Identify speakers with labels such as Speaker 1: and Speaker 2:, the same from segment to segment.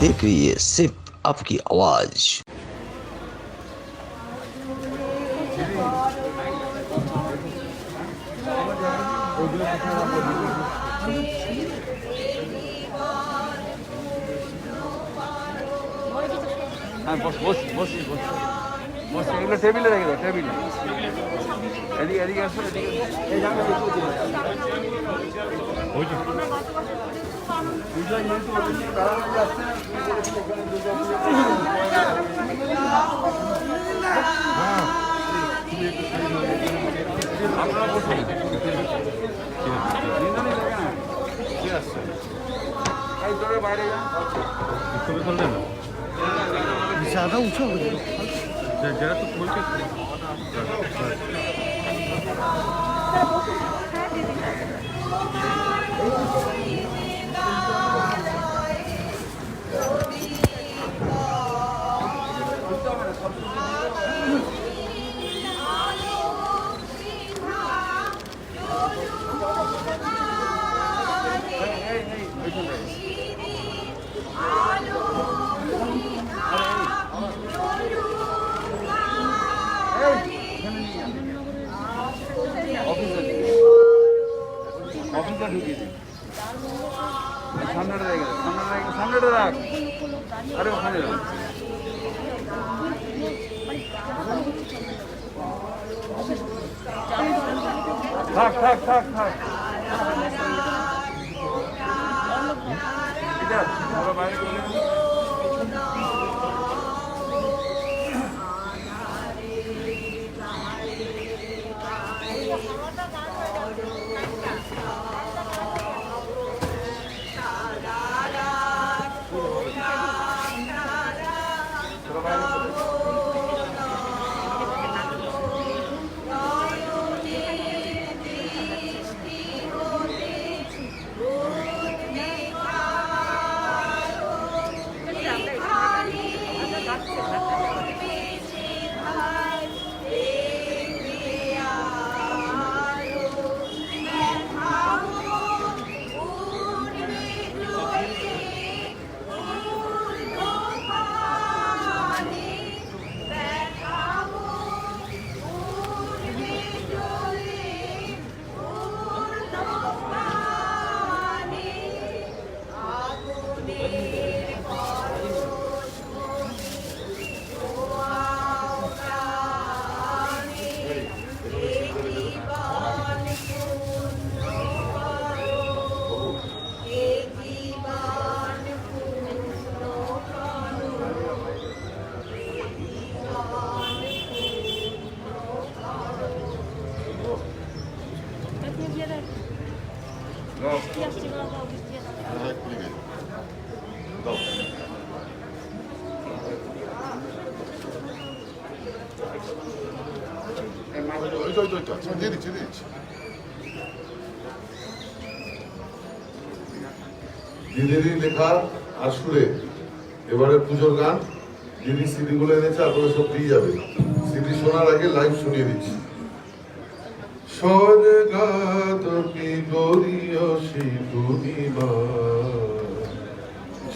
Speaker 1: देखिए सिर्फ आपकी आवाज।
Speaker 2: হ্যাঁ বস বস বস বস বস এগুলো টেবিলে রেখে দাও টেবিলে এদিকে এদিকে আসো এদিকে এই জায়গা ওই যে আপনারা বসুন এই তোরে বাইরে যা ছবি তুলতে না
Speaker 3: ज़्यादा ऊंचा हो गया
Speaker 2: जरा तो खोल के অফিসে ঢুকিয়ে দিই সামনেটা রেখে সামনেটা রাখ আরে ওখানে থাক থাক থাক থাক এটা বাইরে
Speaker 4: দিদিরই লেখা আর সুরে এবারে পুজোর গান দিদি সিডিগুলো এনেছে, আপনারা সব দিয়ে যাবে। সিডি শোনার আগে লাইভ শুনিয়ে দিচ্ছি। স্বর্গাদপি গরিয়সী পূর্ণিমা,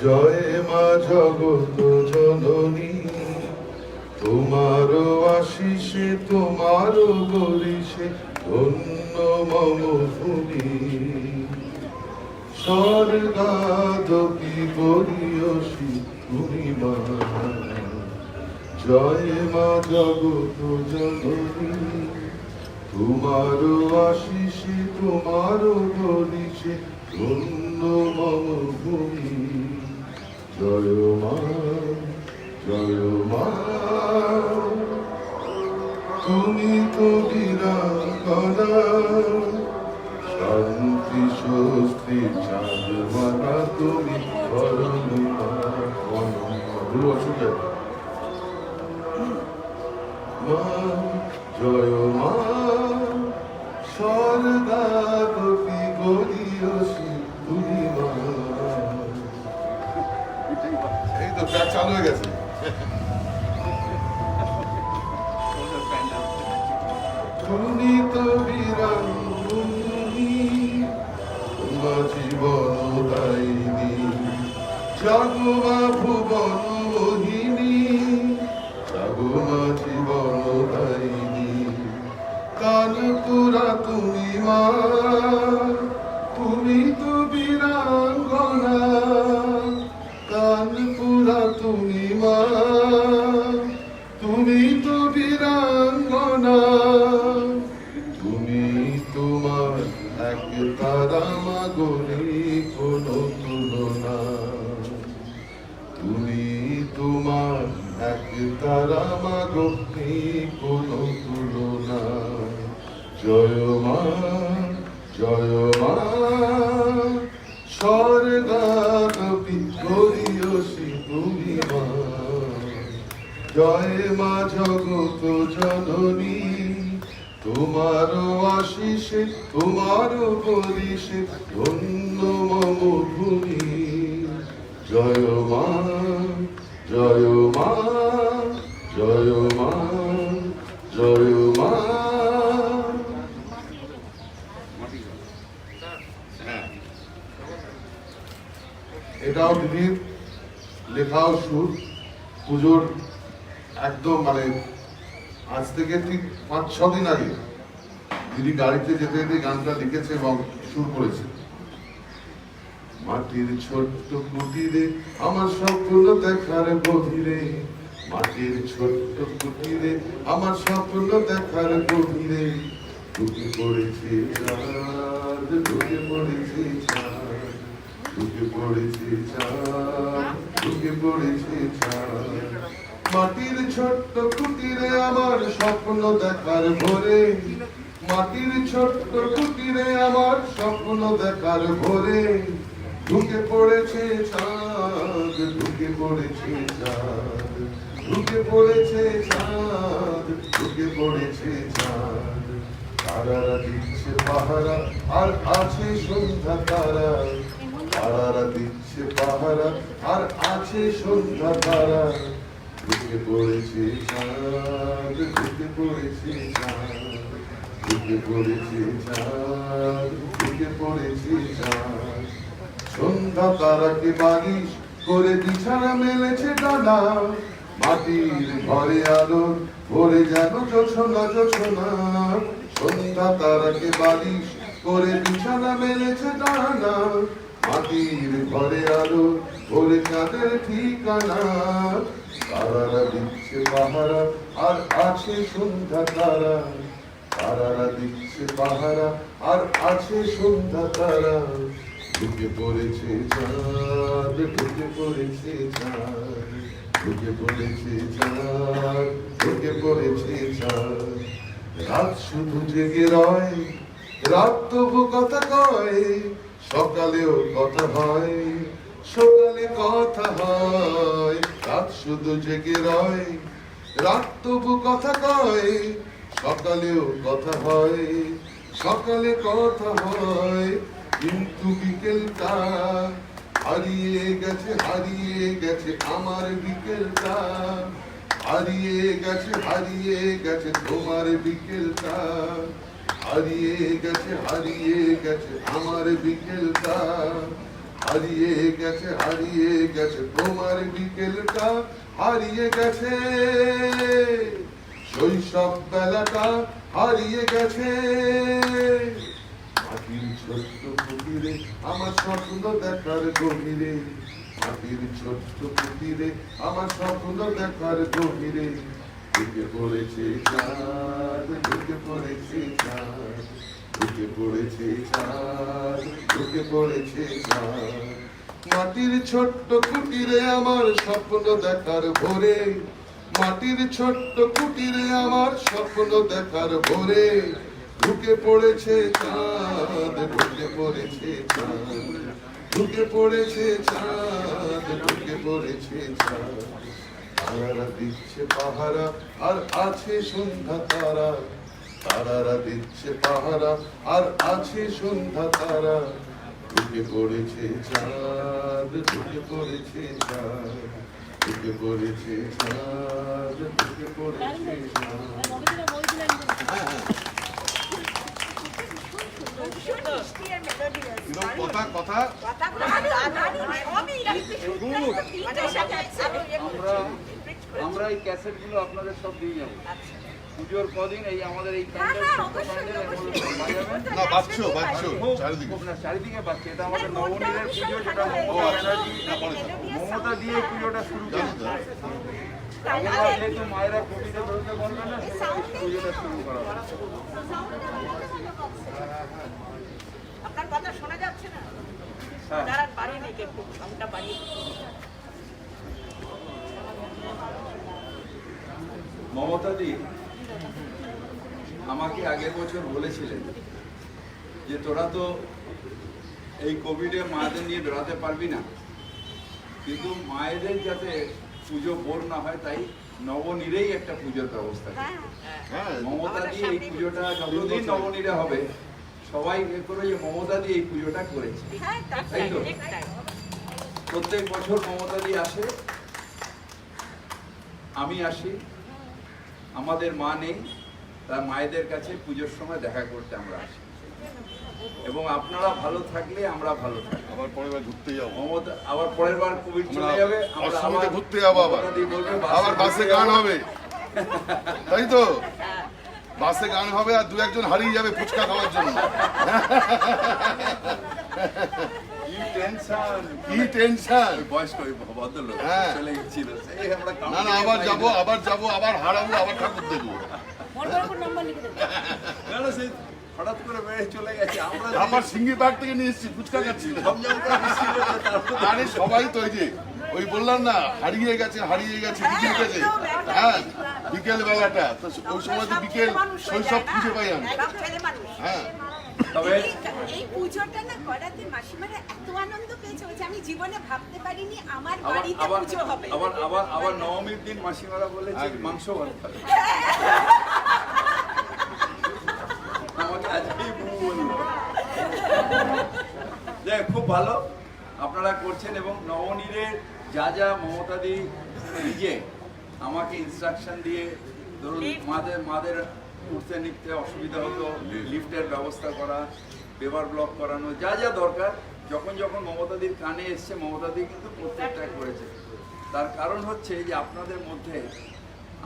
Speaker 4: জয় মা জগত জননী, তোমার আশিসে তোমার গরিষে ধন্য মম ভূমি। স্বর্গাদপি গরিয়সী পূর্ণিমা, জয় মা জগত জননী, তোমার আশিসে তোমার গরিষে ধন্য মম ভূমি। জয় মা জয় মা, তুমি তো বীরাঙ্গনা, শান্তি স্বস্তি চাঁদ মাতা তুমি ধরণী মা। মা জয় মা, স্বর্গাদপি গরিয়সী পূর্ণিমা। এই তো ট্র্যাক চালু হয়ে গেছে। তুমি তো বীরাঙ্গনী, তোমার জীবন দায়িনী, জাগমা ভুবন মোহিনী, জাগমা জীবন দায়িনী, কানপুরা তুমি মা, তুমি তো বীরাঙ্গনা, কানপুরা তুমি মা, তুমি তো বীরাঙ্গনা, তুমি তোমার এক তারা মাগনি কোনো তুলনা, তুমি তোমার এক তারা মাগনি কোনো তুলনা। জয় মা, জয় মা, স্বর্গারোপী করিয়সী তুমি মা। জয় মা জগত জননী, তোমার আশিসে তোমার পরিষে ধন্য মম ভূমি। জয় মা, জয় মা, জয় মা, জয় মা। এটাও দিদির লেখাও সুর। পুজোর একদম মানে আজ থেকে ঠিক 5-6 দিন আগে দিদি গাড়িতে যেতে যেতে গানটা লিখেছে এবং সুর করেছে। মাটির ছোট্ট কুটিরে আমার স্বপ্ন দেখার গভীরে, মাটির ছোট্ট কুটিরে আমার স্বপ্ন দেখার গভীরে, ঢুকে পড়েছে চাঁদ, ঢুকে পড়েছে চাঁদ, ঢুকে পড়েছে চাঁদ, ঢুকে পড়েছে চাঁদ। মাটির ছোট্ট কুটিরে আমার স্বপ্ন দেখার ভোরে, মাটির ছোট্ট কুটিরে আমার স্বপ্ন দেখার ভোরে, ঢুকে পড়েছে চাঁদ, ঢুকে পড়েছে চাঁদ, ঢুকে পড়েছে চাঁদ, ঢুকে পড়েছে চাঁদ। তারারা দিচ্ছে পাহারা আর আছে সন্ধ্যা তারা, তারারা দিচ্ছে পাহারা আর আছে সন্ধ্যা তারা, ঢুকে পড়েছে চাঁদ, ঢুকে পড়েছে চাঁদ, ঢুকে পড়েছে চাঁদ, ঢুকে পড়েছে চাঁদ। সন্ধ্যা তারাকে বালিশ করে বিছানা মেলেছে ডানা, মাটির ঘরে আলো ভরে যেন জোছনা জোছনা। সন্ধ্যা তারাকে বালিশ করে বিছানা মেলেছে ডানা, মাটির ঘরে আলো ভরে চাঁদের ঠিকানা। তারারা দিচ্ছে পাহারা আর আছে সন্ধ্যা তারা, তারারা দিচ্ছে পাহারা আর আছে সন্ধ্যা তারা, ঢুকে পড়েছে চাঁদ, ঢুকে পড়েছে চাঁদ, ঢুকে পড়েছে চাঁদ, ঢুকে পড়েছে চাঁদ। রাত শুধু জেগে রয়, রাত তবু কথা কয়, সকালেও কথা হয়, সকালে কথা হয়। রাত শুধু জেগে রয়, রাত তবু কথা কয়, সকালেও কথা হয়, সকালে কথা হয়। কিন্তু বিকেলটা হারিয়ে গেছে, হারিয়ে গেছে আমার বিকেলটা, হারিয়ে গেছে, হারিয়ে গেছে তোমার বিকেলটা, হারিয়ে গেছে, হারিয়ে গেছে আমার বিকেলটা, হারিয়ে গেছে, হারিয়ে গেছে তোমার বিকেলটা, হারিয়ে গেছে শৈশব বেলাটা, হারিয়ে গেছে। মাটির ছোট্ট কুটিরে আমার স্বপ্ন দেখার গভীরে, মাটির ছোট্ট কুটিরে আমার স্বপ্ন দেখার গভীরে, ঢুকে পড়েছে চাঁদ, ঢুকে পড়েছে চাঁদ, ঢুকে পড়েছে চাঁদ, ঢুকে পড়েছে চাঁদ। মাটির ছোট্ট কুটিরে আমার স্বপ্ন দেখার ভোরে, মাটির ছোট্ট কুটিরে আমার স্বপ্ন দেখার ভোরে, ঢুকে পড়েছে চাঁদ, ঢুকে পড়েছে চাঁদ, ঢুকে পড়েছে চাঁদ, ঢুকে পড়েছে চাঁদ। তারারা দিচ্ছে পাহারা আর আছে সন্ধ্যা তারা, তারারা দিচ্ছে পাহারা আর আছে সন্ধ্যা তারা, ঢুকে পড়েছে চাঁদ, ঢুকে পড়েছে চাঁদ, ঢুকে পড়েছে চাঁদ, ঢুকে পড়েছে চাঁদ।
Speaker 5: কথা কথা
Speaker 2: আমরা এই ক্যাসেটগুলো আপনাদের সব দিয়ে যাবো পুজোর কদিন এই আমাদের এই প্যান্ডেল
Speaker 4: না বাচ্চো চারিদিকে
Speaker 2: চারিদিকে পাচ্ছে এটা আমাদের নবনীরের পুজো যেটা মমতা দিয়ে পুজোটা শুরু করেছে যেহেতু মায়েরা কোভিডে বেরোতে পারবে না পুজোটা শুরু করা হবে।
Speaker 5: আপনার কথা শোনা যাচ্ছে না?
Speaker 2: হ্যাঁ
Speaker 5: দাঁড়ান বাড়িয়ে নাকি একটু সাউন্ডটা বাড়িয়ে।
Speaker 6: মমতা দি আমাকে আগের বছর বলেছিলেন যে তোরা তো এই কোভিডে মায়েদের নিয়ে বেড়াতে পারবি না, কিন্তু মায়েদের যাতে পুজো বোর না হয় তাই নবনীরেই একটা পুজোর ব্যবস্থা করে। মমতা দি এই পুজোটা যতদিন নবনীরে হবে সবাই করে যে মমতা দি এই পুজোটা করেছে, তাই তো? প্রত্যেক বছর মমতা দি আসে, আমি আসি, আমাদের মা নেই, তার মায়েদের কাছে পুজোর সময় দেখা করতে আমরা আসি এবং আপনারা ভালো থাকলে আমরা ভালো থাকি।
Speaker 4: আবার পরের বার ঘুরতে যাবো,
Speaker 6: মমতা আবার পরের বার কোভিড চলে যাবে, আমরা আবার
Speaker 4: ঘুরতে যাবো, আবার বাসে গান হবে, তাই তো? বাসে গান হবে আর দু একজন হারিয়ে যাবে ফুচকা খাওয়ার জন্য। কি টেনশন
Speaker 6: বয়স্ক ভদ্রলোক চলে গেছিল, সেই আমরা
Speaker 4: না না আবার যাবো আবার হারাবো আবার ঠাকুর দেখবো।
Speaker 6: না না সেই হঠাৎ করে বেড়ে চলে গেছে, আমরা
Speaker 4: আমার সিঙ্গি পার্ক থেকে নিয়ে এসেছি ফুচকা খাচ্ছি। আরে সবাই তো ওই যে ওই বললাম না হারিয়ে গেছে বিকেল গেছে, হ্যাঁ বিকেল বেলাটা তো ওই সময় তো বিকেল শৈশব খুঁজে পাই আমি। হ্যাঁ
Speaker 6: তবে
Speaker 5: এই পুজোটা না করাতে মাসিমারা এত আনন্দ পেয়েছে যে আমি জীবনে ভাবতে পারিনি আমার বাড়িতে পুজো হবে।
Speaker 6: আবার নবমীর দিন মাসিমারা বলেছে মাংস ভালো খাবে, আমাকে আজকেই বউ বললো। দেখ খুব ভালো আপনারা করছেন এবং নবনীরের যা মমতাদি নিজে আমাকে ইনস্ট্রাকশন দিয়ে, ধরুন মাদের উঠতে নিতে অসুবিধা হতো, লিফটের ব্যবস্থা করা, পেপার ব্লক করানো, যা দরকার যখন মমতাদির কানে এসছে মমতাদি কিন্তু প্রত্যেকটা করেছে। তার কারণ হচ্ছে যে আপনাদের মধ্যে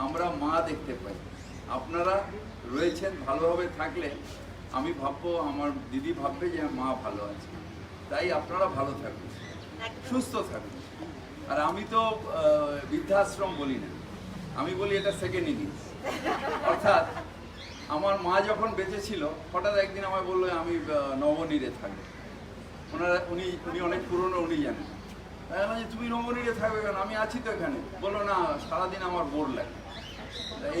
Speaker 6: আমরা মা দেখতে পাই, আপনারা রয়েছেন, ভালোভাবে থাকলে আমি ভাববো, আমার দিদি ভাববে যে মা ভালো আছে, তাই আপনারা ভালো থাকুন, সুস্থ থাকুন। আর আমি তো বৃদ্ধাশ্রম বলি না, আমি বলি এটা সেকেন্ড ইনিংস। অর্থাৎ আমার মা যখন বেঁচে ছিল হঠাৎ একদিন আমায় বললো আমি নবনীরে থাকবো, উনি অনেক পুরনো, উনি জানেন। যে তুমি নবনীরে থাকবে কেন, আমি আছি তো এখানে। বললো না সারাদিন আমার বোর লাগে,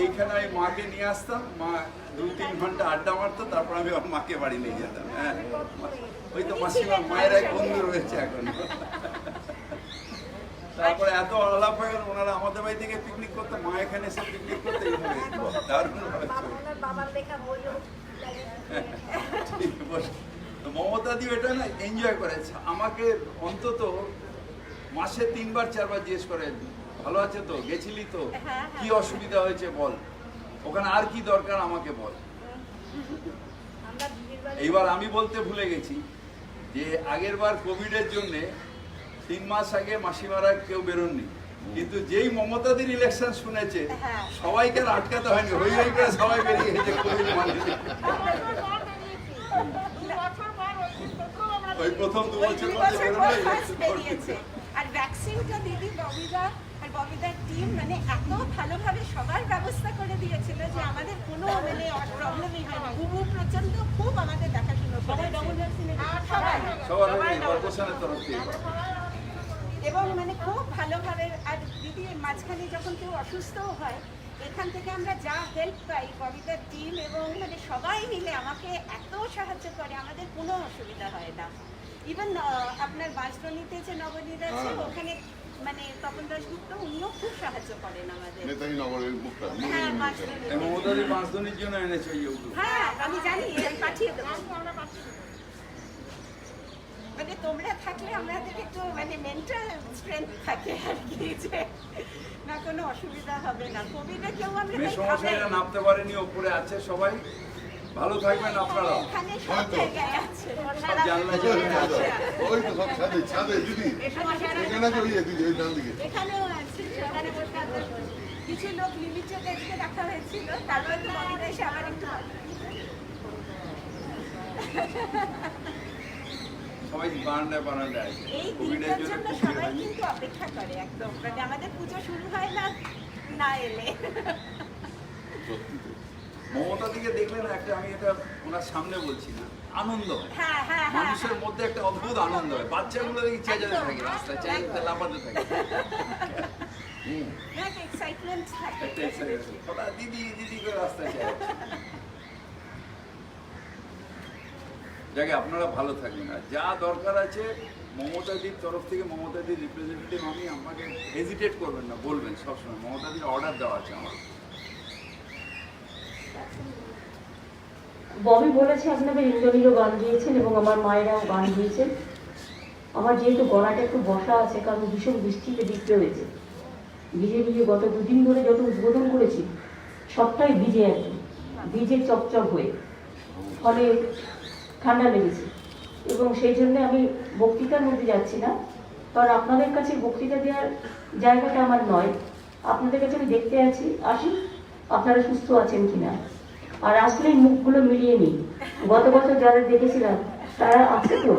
Speaker 6: এইখানে আমি মাকে নিয়ে আসতাম, মা 2-3 ঘন্টা আড্ডা মারতো, তারপর আমি আমার মাকে বাড়ি নিয়ে যেতাম। হ্যাঁ ওই তো মাসিমা মায়ের এক বন্ধু রয়েছে এখন। তারপরে এত আলাপ হয়ে গেল, ওনারা আমাদের বাড়ি থেকে পিকনিক করতে, মা এখানে এসে পিকনিক করতে, এইভাবে মমতা দি এটা না এনজয় করেছে, আমাকে অন্তত মাসে 3-4 জিজ্ঞেস করে ভালো আছে তো, গেছিলি তো, কি অসুবিধা হয়েছে বল, ওখানে আর কি দরকার আমাকে বল। এইবার আমি বলতে ভুলে গেছি যে আগের বার কোভিডের জন্য 3 মাস আগে মাসিমারা কেউ বেরোননি, কিন্তু যেই মমতাদির ইলেকশন শুনেছে সবাইকে আটকাতে হয়নি, হই করে সবাই বেরিয়ে গেছে কোভিড মানে। ওই প্রথম 2 বছর
Speaker 5: বেরিয়েছে। আর ভ্যাকসিনটা দিদি ববিদা আর ববিদার টিম মানে এত ভালোভাবে সবার ব্যবস্থা করে দিয়েছিল যে আমাদের কোনো মানে প্রবলেমই হয়নি। বুবু প্রচন্ড খুব আমাদের দেখাশুনো করে এবং মানে খুব ভালোভাবে। আর দিদি মাঝখানে যখন কেউ অসুস্থও হয় এখান থেকে আমরা যা হেল্প পাই ববিদার টিম এবং মানে সবাই মিলে আমাকে এত সাহায্য করে, আমাদের কোনো অসুবিধা হয় না। ইভেন আপনার বাঁশদ্রোণীতে যে নবনীর আছে ওখানে মানে তপন দাশগুপ্ত উনিও খুব সাহায্য করেন আমাদের। হ্যাঁ
Speaker 6: বাঁশদ্রোণীর জন্য এনেছে,
Speaker 5: হ্যাঁ আমি জানি, আমি পাঠিয়ে দেবো। মানে তোমরা থাকলে আমাদের একটু মানে মেন্টাল স্ট্রেংথ থাকে আর কি, যে না কোনো অসুবিধা হবে না। কোভিডে কেউ আমরা
Speaker 6: সমস্যাটা নামতে পারেনি, ওপরে আছে সবাই, ভালো থাকবেন আপনারা।
Speaker 5: এখানে সব জায়গায় আছে।
Speaker 6: সব জানলা জানলা আছে।
Speaker 4: ওই তো সব ছাদে ছাদে দিদি এখানে যে ওই দিদি ওই ডান দিকে
Speaker 5: এখানেও আছে, সেখানে বসে আছে। কিছু লোক লিলিচে দেখতে রাখা হয়েছিল, তারপর তো ববিতা এসে আবার একটু
Speaker 6: সবাই বারান্দায় বারান্দায় আছে।
Speaker 5: এই
Speaker 6: কোভিডের
Speaker 5: দিনটার
Speaker 6: জন্য
Speaker 5: জন্য সবাই কিন্তু অপেক্ষা করে একদম, মানে আমাদের পুজো শুরু হয় না না এলে।
Speaker 6: মমতা দিকে দেখলে না একটা, আমি এটা ওনার সামনে বলছি না, আনন্দ হয়।
Speaker 5: হ্যাঁ হ্যাঁ হ্যাঁ,
Speaker 6: মানুষের মধ্যে একটা অদ্ভুত আনন্দ হয়। বাচ্চাগুলো দেখি চেঁচাতে থাকে, রাস্তায় চেঁচাতে লাফাতে থাকে।
Speaker 5: একটা এক্সাইটমেন্ট থাকে।
Speaker 6: একটা excitement। ওরা দিদি দিদি করে রাস্তায় চেঁচাচ্ছে। যাকে আপনারা ভালো থাকবেন, আর যা দরকার আছে মমতাদির তরফ থেকে, মমতাদির রিপ্রেজেন্টেটিভ আমি, আমাকে হেজিটেট করবেন না, বলবেন সবসময়। মমতাদির অর্ডার দেওয়া আছে আমার।
Speaker 7: ববি বলেছে আপনাদের ইন্দ্রনীলও গান গিয়েছেন এবং আমার মায়েরাও গান গিয়েছেন। আমার যেহেতু গলাটা একটু বসা আছে, কারণ ভীষণ বৃষ্টিতে ভিজতে হয়েছে। ভিজে ভিজে গত দুদিন ধরে যত উদ্বোধন করেছি সবটাই ভিজে একদম, ভিজে চপচপ হয়ে, ফলে ঠান্ডা লেগেছে। এবং সেই জন্য আমি বক্তৃতার মধ্যে যাচ্ছি না, কারণ আপনাদের কাছে বক্তৃতা দেওয়ার জায়গাটা আমার নয়। আপনাদের কাছে আমি দেখতে আসি আপনারা সুস্থ আছেন কিনা, আর আসলে মুখগুলো মিলিয়ে নিই। গত বছর যারা দেখেছিলাম তারা আছে তো,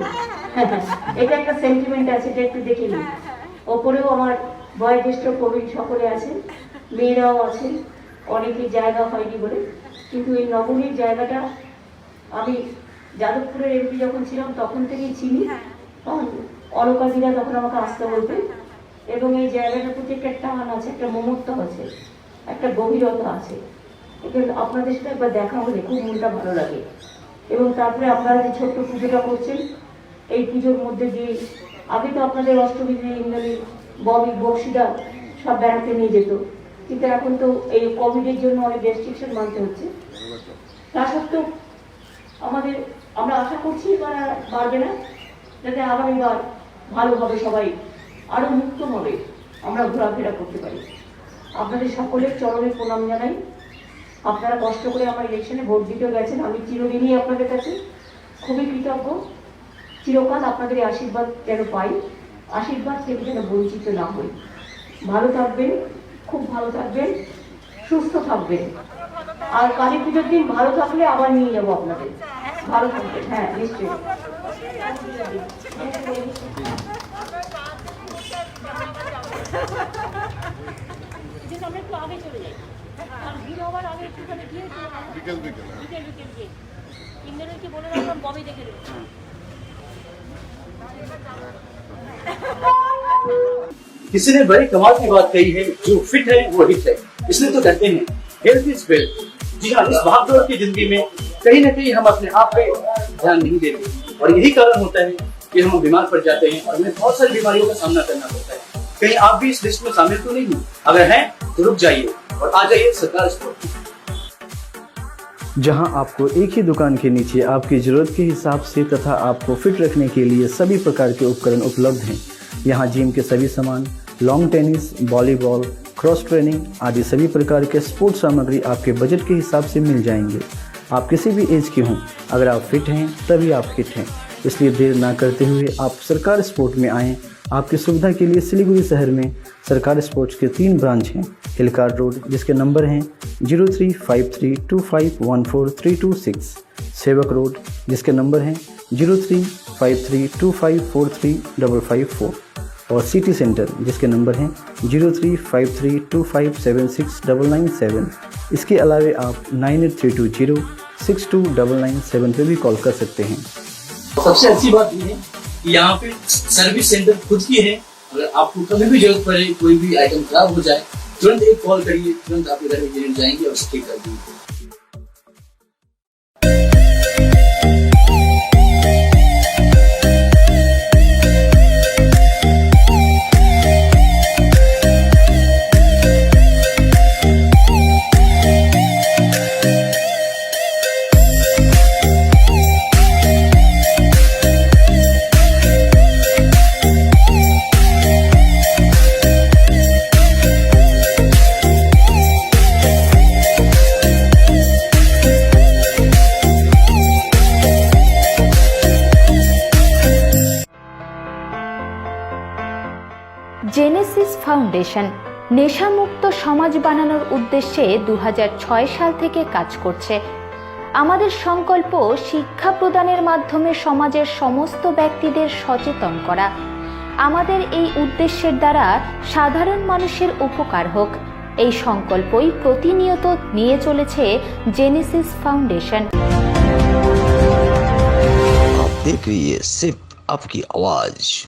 Speaker 7: এটা একটা সেন্টিমেন্ট আছে, এটা একটু দেখে নিই। ওপরেও আমার বয়োজ্যেষ্ঠ প্রবীণ সকলে আছেন, মেয়েরাও আছেন, অনেকের জায়গা হয়নি বলে। কিন্তু এই নগরীর জায়গাটা আমি যাদবপুরের এমপি যখন ছিলাম তখন থেকেই চিনি, তখন অলকাদিরা তখন আমাকে আসতে বলতেন। এবং এই জায়গাটার প্রতি একটা টান আছে, একটা মমত্ব আছে, একটা গভীরতা আছে। এখানে আপনাদের সাথে একবার দেখা হলে খুব মনটা ভালো লাগে। এবং তারপরে আপনারা যে ছোট্ট পুজোটা করছেন, এই পুজোর মধ্যে দিয়ে আগে তো আপনাদের অষ্টমী দিনে ইন্দ্রনীল, ববি, বক্সিদা সব বেড়াতে নিয়ে যেত, কিন্তু এখন তো এই কোভিডের জন্য অনেক রেস্ট্রিকশন মানতে হচ্ছে। তা সত্ত্বেও আমরা আশা করছি এবার আর পারবে না, যাতে আগামীবার ভালোভাবে সবাই আরো মুক্তভাবে আমরা ঘোরাফেরা করতে পারি। আপনাদের সকলের চরণে প্রণাম জানাই। আপনারা কষ্ট করে আমার ইলেকশনে ভোট দিতে গেছেন, আমি চিরদিনই আপনাদের কাছে খুবই কৃতজ্ঞ। চিরকাল আপনাদের এই আশীর্বাদ যেন পাই, আশীর্বাদ থেকে যেন বঞ্চিত না হই। ভালো থাকবেন, খুব ভালো থাকবেন, সুস্থ থাকবেন। আর কালী পুজোর দিন ভালো থাকলে আবার নিয়ে যাবো আপনাদের। ভালো থাকবেন, হ্যাঁ নিশ্চয়ই।
Speaker 8: আমরা একটু আগে চলে যাই, আর ভিড় হওয়ার আগে একটুখানি গিয়ে
Speaker 4: বিকেল বিকেল
Speaker 8: বিকেল বিকেল গিয়ে ইন্দ্রনীলকে বলে রাখলাম ববি দেখে দেবে।
Speaker 9: किसी ने बड़ी कमाल की बात कही है, जो फिट है वो हिट है। इसलिए तो कहते हैं हेल्थ इज वेल्थ। जी हाँ, इस भागदौड़ की जिंदगी में कहीं ना कहीं हम अपने आप पे ध्यान नहीं देते, और यही कारण होता है कि हम बीमार पड़ जाते हैं और हमें बहुत सारी बीमारियों का सामना करना पड़ता है। कहीं आप भी इस लिस्ट में शामिल तो नहीं हो? अगर हैं तो रुक जाइए और आ जाइए सरकार स्पोर्ट।
Speaker 10: जहां आपको एक ही दुकान के नीचे आपकी जरूरत के हिसाब से तथा आपको फिट रखने के लिए सभी प्रकार के उपकरण उपलब्ध हैं। यहां जिम के सभी सामान, long tennis, volleyball, cross training आदि सभी प्रकार के स्पोर्ट्स सामग्री आपके बजट के हिसाब से मिल जाएंगे। आप किसी भी एज के हों, अगर आप फिट हैं तभी आप हिट हैं। इसलिए देर ना करते हुए आप सरकार स्पोर्ट में आएँ। आपकी सुविधा के लिए सिलीगुड़ी शहर में सरकार स्पोर्ट्स के 3 ब्रांच हैं। हिलकार रोड, जिसके नंबर हैं 035325143226, सेवक रोड, जिसके नंबर हैं 035325435554, और सिटी सेंटर, जिसके नंबर हैं 035325769997। इसके अलावे आप 9832062997 पे भी कॉल कर सकते हैं।
Speaker 9: सबसे अच्छी बात ये है कि यहाँ पे सर्विस सेंटर खुद की है। अगर आपको कभी भी जरूरत पड़े, कोई भी आइटम खराब हो जाए, तुरंत एक कॉल करिए, तुरंत आपके घर में यूनिट जाएंगे और ठीक कर देंगे।
Speaker 11: জেনেসিস ফাউন্ডেশন নেশামুক্ত সমাজ বানানোর উদ্দেশ্যে 2006 সাল থেকে কাজ করছে। আমাদের সংকল্প শিক্ষা প্রদানের মাধ্যমে সমাজের সমস্ত ব্যক্তিদের সচেতন করা। আমাদের এই উদ্দেশ্যের দ্বারা সাধারণ মানুষের উপকার হোক, এই সংকল্পই প্রতিনিয়ত নিয়ে চলেছে জেনেসিস ফাউন্ডেশন।
Speaker 1: आप देख रही है सिर्फ आपकी आवाज।